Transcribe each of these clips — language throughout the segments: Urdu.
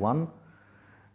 1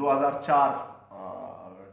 2004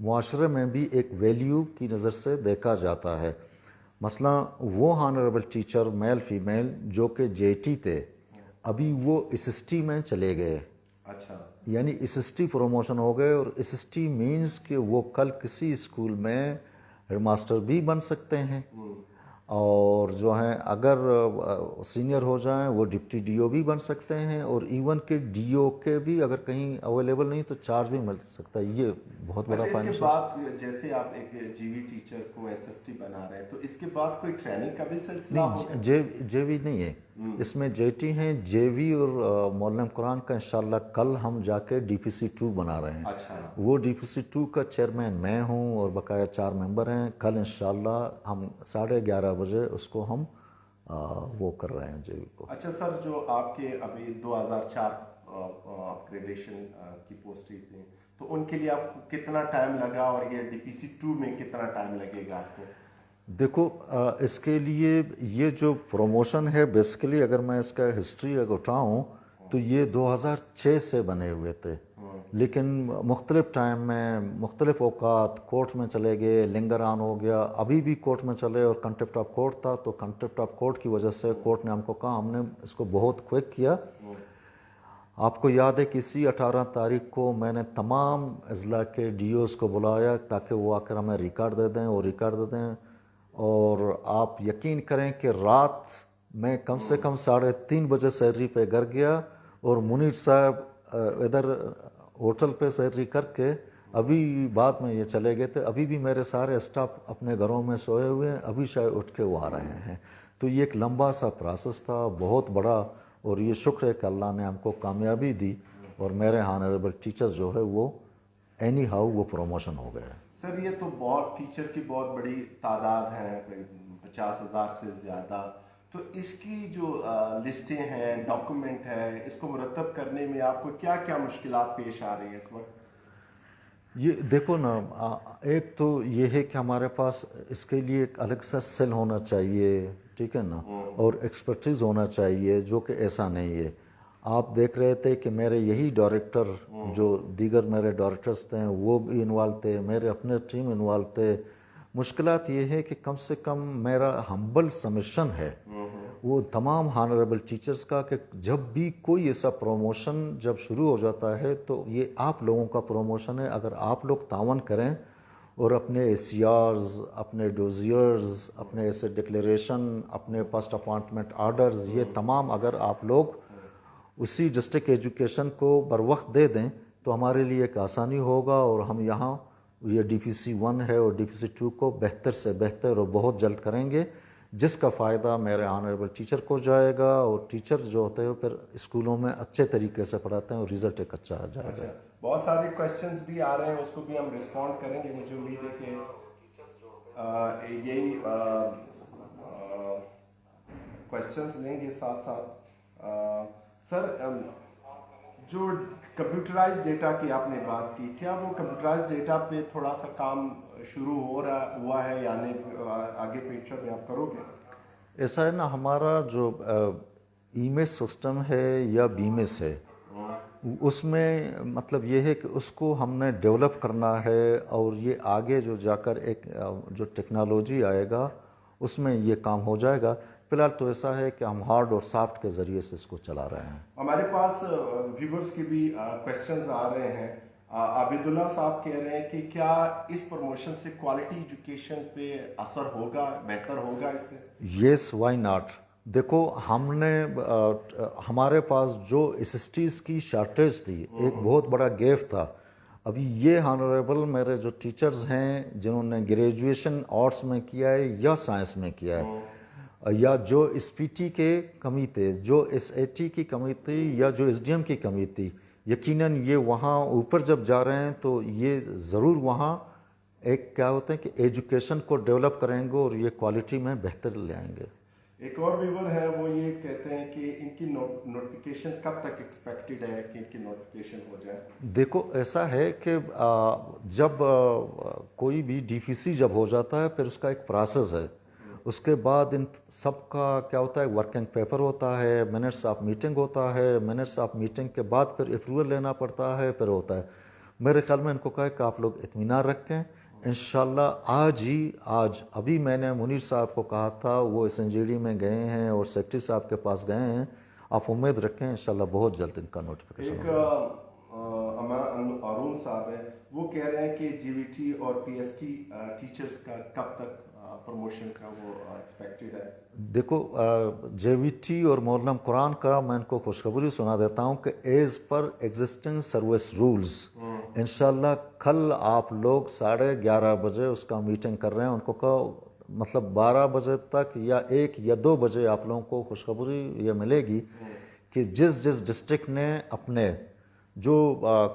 معاشرے میں بھی ایک ویلیو کی نظر سے دیکھا جاتا ہے. مثلا وہ ہانریبل ٹیچر میل فیمیل جو کہ جے ٹی تھے ابھی وہ اسسٹی میں چلے گئے. اچھا. یعنی اسسٹی پروموشن ہو گئے, اور اسسٹی مینز کہ وہ کل کسی اسکول میں ہیڈ ماسٹر بھی بن سکتے ہیں, اور جو ہیں اگر سینئر ہو جائیں وہ ڈپٹی ڈی او بھی بن سکتے ہیں, اور ایون کہ ڈی او کے بھی اگر کہیں اویلیبل نہیں تو چارج بھی مل سکتا ہے. یہ بہت بڑا اچھا, اس کے فائنینشل. بعد جیسے آپ ایک جی وی ٹیچر کو ایس ایس ٹی بنا رہے ہیں تو اس کے بعد کوئی ٹریننگ کا بھی سلسلہ ہوگا؟ نہیں, جے وی نہیں ہے اس میں, جے ٹی ہیں. جے وی اور معلم قرآن کا انشاءاللہ کل ہم جا کے ڈی پی سی 2 بنا رہے ہیں. اچھا. وہ ڈی پی سی 2 کا چیئرمین میں ہوں اور بقایا 4 ممبر ہیں. کل انشاءاللہ ہم 11:30 بجے اس کو ہم وہ کر رہے ہیں جے وی کو. اچھا سر, جو آپ کے ابھی 2004 گریجویشن کی پوسٹیں تھیں تو ان کے لیے آپ کو کتنا ٹائم لگا, اور یہ ڈی پی سی 2 میں کتنا ٹائم لگے گا آپ کو؟ دیکھو اس کے لیے یہ جو پروموشن ہے بیسیکلی اگر میں اس کا ہسٹری اگر اٹھاؤں تو یہ 2006 سے بنے ہوئے تھے, لیکن مختلف ٹائم میں مختلف اوقات کورٹ میں چلے گئے. لنگر آن ہو گیا, ابھی بھی کورٹ میں چلے, اور کنٹیمپٹ آف کورٹ تھا تو کنٹیمپٹ آف کورٹ کی وجہ سے کورٹ نے ہم کو کہا, ہم نے اس کو بہت کوئک کیا. آپ کو یاد ہے کہ اسی 18 تاریخ کو میں نے تمام اضلاع کے ڈی اوز کو بلایا تاکہ وہ آ کر ہمیں ریکارڈ دے دیں, اور ریکارڈ دے دیں. اور آپ یقین کریں کہ رات میں کم سے کم 3:30 بجے سیلری پہ گھر گیا, اور منیر صاحب ادھر ہوٹل پہ سیلری کر کے ابھی بعد میں یہ چلے گئے تھے. ابھی بھی میرے سارے اسٹاف اپنے گھروں میں سوئے ہوئے ہیں, ابھی شاید اٹھ کے وہ آ رہے ہیں. تو یہ ایک لمبا سا پروسیس تھا, بہت بڑا, اور یہ شکر ہے کہ اللہ نے ہم کو کامیابی دی, اور میرے ہانریبل ٹیچر جو ہے وہ اینی ہاؤ وہ پروموشن ہو گئے. سر یہ تو بہت ٹیچر کی بہت بڑی تعداد ہے, 50,000 سے زیادہ. تو اس کی جو لسٹیں ہیں, ڈاکومنٹ ہے, اس کو مرتب کرنے میں آپ کو کیا کیا مشکلات پیش آ رہی ہیں اس وقت؟ یہ دیکھو نا, ایک تو یہ ہے کہ ہمارے پاس اس کے لیے ایک الگ سا سیل ہونا چاہیے, ٹھیک ہے نا, اور ایکسپرٹیز ہونا چاہیے, جو کہ ایسا نہیں ہے. آپ دیکھ رہے تھے کہ میرے یہی ڈائریکٹر جو دیگر میرے ڈائریکٹرز تھے وہ بھی انوالو تھے, میرے اپنے ٹیم انوالو تھے. مشکلات یہ ہے کہ کم سے کم میرا ہمبل سبمیشن ہے وہ تمام ہانریبل ٹیچرز کا, کہ جب بھی کوئی ایسا پروموشن جب شروع ہو جاتا ہے تو یہ آپ لوگوں کا پروموشن ہے. اگر آپ لوگ تعاون کریں اور اپنے اے سی آرز, اپنے ڈوزیئرز, ایسے ایسے ڈکلیریشن, اپنے فسٹ اپوائنٹمنٹ آرڈرز, یہ تمام اگر آپ لوگ اسی ڈسٹرکٹ ایجوکیشن کو بر وقت دے دیں تو ہمارے لیے ایک آسانی ہوگا, اور ہم یہاں یہ ڈی پی سی 1 ہے اور ڈی پی سی 2 کو بہتر سے بہتر اور بہت جلد کریں گے, جس کا فائدہ میرے آنریبل ٹیچر کو جائے گا, اور ٹیچر جو ہوتے ہیں پھر اسکولوں میں اچھے طریقے سے پڑھاتے ہیں اور رزلٹ ایک اچھا آ جائے گا. بہت سارے کویشچنز بھی آ رہے ہیں, اس کو بھی ہم رسپونڈ کریں گے. مجھے امید ہے کہ یہی کویشچنز لیں گے ساتھ ساتھ. سر جو کمپیوٹرائز ڈیٹا کی آپ نے بات کی, کیا وہ کمپیوٹرائز ڈیٹا پہ تھوڑا سا کام شروع ہوا ہے, یعنی آگے فیوچر میں آپ کرو گے؟ ایسا ہے نا, ہمارا جو ای میس سسٹم ہے یا بیمس ہے, اس میں مطلب یہ ہے کہ اس کو ہم نے ڈیولپ کرنا ہے, اور یہ آگے جو جا کر ایک جو ٹیکنالوجی آئے گا اس میں یہ کام ہو جائے گا. فی الحال تو ایسا ہے کہ ہم ہارڈ اور سافٹ کے ذریعے سے اس کو چلا رہے ہیں. ہمارے پاس ویورز کے بھی کویشچنز آ رہے ہیں. عابد اللہ صاحب کہہ رہے ہیں کہ کیا اس پروموشن سے کوالٹی ایجوکیشن پہ اثر ہوگا, بہتر ہوگا اس سے؟ یس, وائی ناٹ. دیکھو ہم نے ہمارے پاس جو اسسٹیز کی شارٹیج تھی, ایک بہت بڑا گیپ تھا. ابھی یہ ہانریبل میرے جو ٹیچرز ہیں جنہوں نے گریجویشن آرٹس میں کیا ہے یا سائنس میں کیا ہے, یا جو ایس پی ٹی کے کمی تھے, جو ایس اے ٹی کی کمی تھی, یا جو ایس ڈی ایم کی کمی تھی, یقیناً یہ وہاں اوپر جب جا رہے ہیں تو یہ ضرور وہاں ایک کیا ہوتا ہے کہ ایجوکیشن کو ڈیولپ کریں گے اور یہ کوالٹی میں بہتر لے آئیں گے. ایک اور ویور ہے, وہ یہ کہتے ہیں کہ ان کی نوٹیفیکیشن کب تک ایکسپیکٹڈ ہے کہ ان کی نوٹیفیکیشن ہو جائے؟ دیکھو ایسا ہے کہ جب کوئی بھی ڈی پی سی جب ہو جاتا ہے پھر اس کا ایک پروسیس ہے, اس کے بعد ان سب کا کیا ہوتا ہے, ورکنگ پیپر ہوتا ہے, منٹس آف میٹنگ ہوتا ہے, منٹس آف میٹنگ کے بعد پھر اپروول لینا پڑتا ہے, پھر ہوتا ہے. میرے خیال میں ان کو کہا کہ آپ لوگ اطمینان رکھیں، انشاءاللہ آج ابھی میں نے منیر صاحب کو کہا تھا، وہ اس انجیری میں گئے ہیں اور سیکٹری صاحب کے پاس گئے ہیں، آپ امید رکھیں انشاءاللہ بہت جلد ان کا نوٹیفیکیشن ایک ارون صاحب ہے، وہ کہہ رہے ہیں کہ جی وی ٹی اور پی ایس ٹی ٹیچرز کا کب تک پروموشن کا وہ ایکسپیکٹڈ ہے؟ دیکھو جے وی ٹی اور مولم قرآن کا میں ان کو خوشخبری سنا دیتا ہوں کہ as per existing service rules انشاءاللہ کل آپ لوگ 11:30 بجے اس کا میٹنگ کر رہے ہیں، ان کو کہو مطلب 12 بجے تک یا 1 یا 2 بجے آپ لوگوں کو خوشخبری یہ ملے گی کہ جس ڈسٹرکٹ نے اپنے جو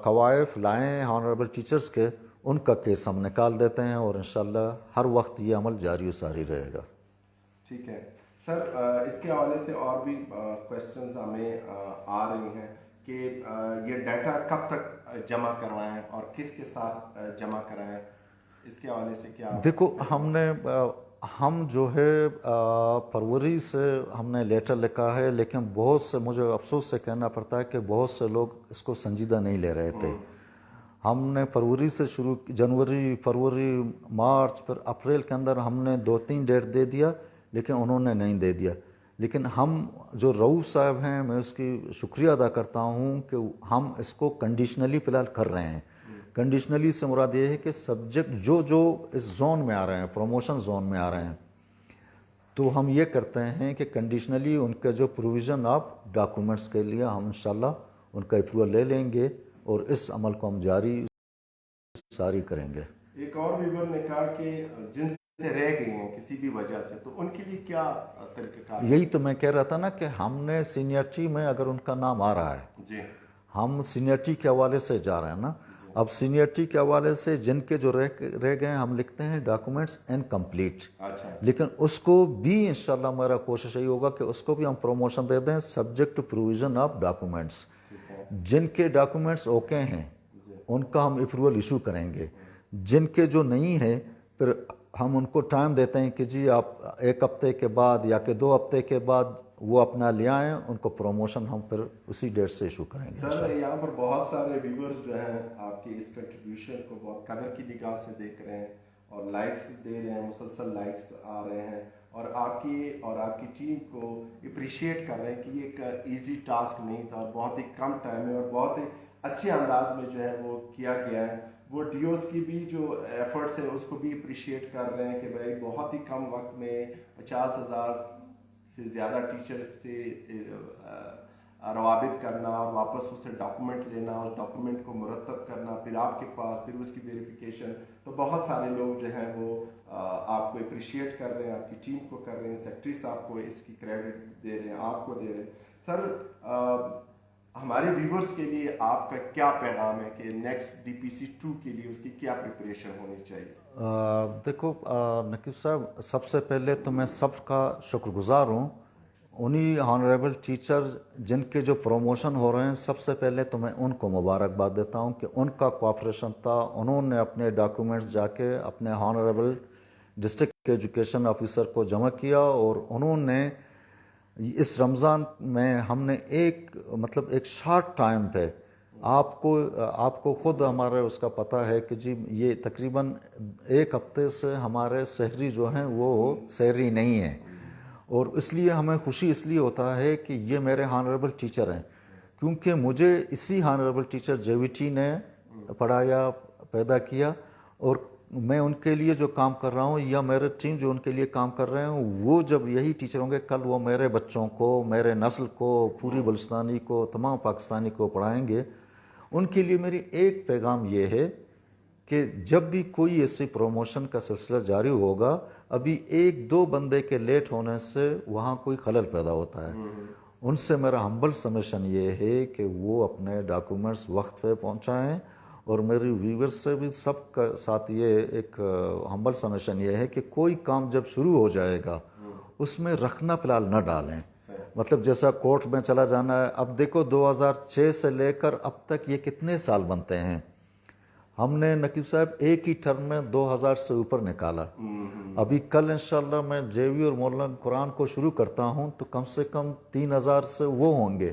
قوائف لائے ہیں ہانریبل ٹیچرز کے، ان کا کیس ہم نکال دیتے ہیں اور انشاءاللہ ہر وقت یہ عمل جاری و ساری رہے گا۔ ٹھیک ہے سر، اس کے حوالے سے اور بھی کویشچنز ہمیں آ رہی ہیں کہ یہ ڈیٹا کب تک جمع کروائیں اور کس کے ساتھ جمع کرائیں، اس کے حوالے سے کیا؟ دیکھو ہم جو ہے فروری سے ہم نے لیٹر لکھا ہے، لیکن بہت سے مجھے افسوس سے کہنا پڑتا ہے کہ بہت سے لوگ اس کو سنجیدہ نہیں لے رہے تھے۔ ہم نے فروری سے شروع، جنوری، فروری، مارچ، پھر اپریل کے اندر ہم نے 2-3 ڈیٹ دے دیا، لیکن انہوں نے نہیں دے دیا۔ لیکن ہم جو رؤوف صاحب ہیں، میں اس کی شکریہ ادا کرتا ہوں کہ ہم اس کو کنڈیشنلی فی الحال کر رہے ہیں۔ کنڈیشنلی سے مراد یہ ہے کہ سبجیکٹ جو اس زون میں آ رہے ہیں، پروموشن زون میں آ رہے ہیں، تو ہم یہ کرتے ہیں کہ کنڈیشنلی ان کے جو پروویژن آف ڈاکومنٹس کے لیے ہم انشاءاللہ ان کا اپروول لے لیں گے اور اس عمل کو ہم جاری ساری کریں گے۔ ایک اور ویور نے کہا کہ جن سے رہ گئی ہیں کسی بھی وجہ سے، تو ان کے لیے کیا طریقہ کار؟ یہی تو میں کہہ رہا تھا نا کہ ہم نے سینئرٹی میں اگر ان کا نام آ رہا ہے، جی، ہم سینئرٹی کے حوالے سے جا رہے ہیں نا، اب سینئرٹی کے حوالے سے جن کے جو رہ گئے ہم لکھتے ہیں ڈاکومنٹس انکمپلیٹ، اچھا، لیکن اس کو بھی انشاءاللہ میرا کوشش یہی ہوگا کہ اس کو بھی ہم پروموشن دے دیں subject to provision of documents. جن کے ڈاکومنٹس اوکے ہیں ان کا ہم اپروول ایشو کریں گے، جن کے جو نہیں ہیں پھر ہم ان کو ٹائم دیتے ہیں کہ جی آپ 1 ہفتے کے بعد یا کہ 2 ہفتے کے بعد وہ اپنا لے آئیں، ان کو پروموشن ہم پھر اسی ڈیٹ سے ایشو کریں گے۔ سر یہاں پر بہت سارے ویورز جو ہیں آپ کی اس کنٹریبیوشن کو بہت قدر کی نگاہ سے دیکھ رہے ہیں اور لائکس دے رہے ہیں، مسلسل لائکس آ رہے ہیں اور آپ کی ٹیم کو اپریشیٹ کر رہے ہیں کہ یہ ایک ایزی ٹاسک نہیں تھا، بہت ہی کم ٹائم میں اور بہت ہی اچھے انداز میں جو ہے وہ کیا گیا ہے۔ وہ ڈی اوز کی بھی جو ایفرٹس ہیں اس کو بھی اپریشیٹ کر رہے ہیں کہ بھائی بہت ہی کم وقت میں 50,000 سے زیادہ ٹیچر سے روابط کرنا اور واپس اسے ڈاکومنٹ لینا اور ڈاکومنٹ کو مرتب کرنا، پھر آپ کے پاس پھر اس کی ویریفیکیشن، تو بہت سارے لوگ جو ہیں وہ آپ کو اپریشیٹ کر رہے ہیں، آپ کی ٹیم کو کر رہے ہیں، سیکٹری صاحب کو اس کی کریڈٹ دے رہے ہیں، آپ کو دے رہے ہیں۔ سر ہمارے ویورز کے لیے آپ کا کیا پیغام ہے کہ نیکسٹ ڈی پی سی 2 کے لیے اس کی کیا پریپریشن ہونی چاہیے؟ دیکھو نقیب صاحب، سب سے پہلے تو میں سب کا شکر گزار ہوں، انہی ہانریبل ٹیچر جن کے جو پروموشن ہو رہے ہیں، سب سے پہلے تو میں ان کو مبارکباد دیتا ہوں کہ ان کا کوآپریشن تھا، انہوں نے اپنے ڈاکومنٹس جا کے اپنے ہانریبل ڈسٹرکٹ ایجوکیشن آفیسر کو جمع کیا اور انہوں نے اس رمضان میں ہم نے ایک شارٹ ٹائم پہ آپ کو خود ہمارے اس کا پتہ ہے کہ جی یہ تقریباً 1 ہفتے سے ہمارے سحری جو ہیں وہ سحری نہیں ہیں، اور اس لیے ہمیں خوشی اس لیے ہوتا ہے کہ یہ میرے ہانریبل ٹیچر ہیں، کیونکہ مجھے اسی ہانریبل ٹیچر جے وی ٹی نے پڑھایا، پیدا کیا، اور میں ان کے لیے جو کام کر رہا ہوں یا میرے ٹیم جو ان کے لیے کام کر رہے ہیں، وہ جب یہی ٹیچر ہوں گے کل وہ میرے بچوں کو، میرے نسل کو، پوری بلوچستانی کو، تمام پاکستانی کو پڑھائیں گے۔ ان کے لیے میری ایک پیغام یہ ہے کہ جب بھی کوئی ایسی پروموشن کا سلسلہ جاری ہوگا، ابھی 1-2 بندے کے لیٹ ہونے سے وہاں کوئی خلل پیدا ہوتا ہے، ان سے میرا ہمبل سمیشن یہ ہے کہ وہ اپنے ڈاکومنٹس وقت پہ پہنچائیں، اور میری ویورز سے بھی سب کا ساتھ یہ ایک ہمبل سمیشن یہ ہے کہ کوئی کام جب شروع ہو جائے گا اس میں رکھنا فی الحال نہ ڈالیں، مطلب جیسا کورٹ میں چلا جانا ہے۔ اب دیکھو 2006 سے لے کر اب تک یہ کتنے سال بنتے ہیں، ہم نے نقیب صاحب ایک ہی ٹرم میں 2000 سے اوپر نکالا۔ ابھی کل انشاءاللہ میں جے وی اور مولانا قرآن کو شروع کرتا ہوں تو کم سے کم 3000 سے وہ ہوں گے،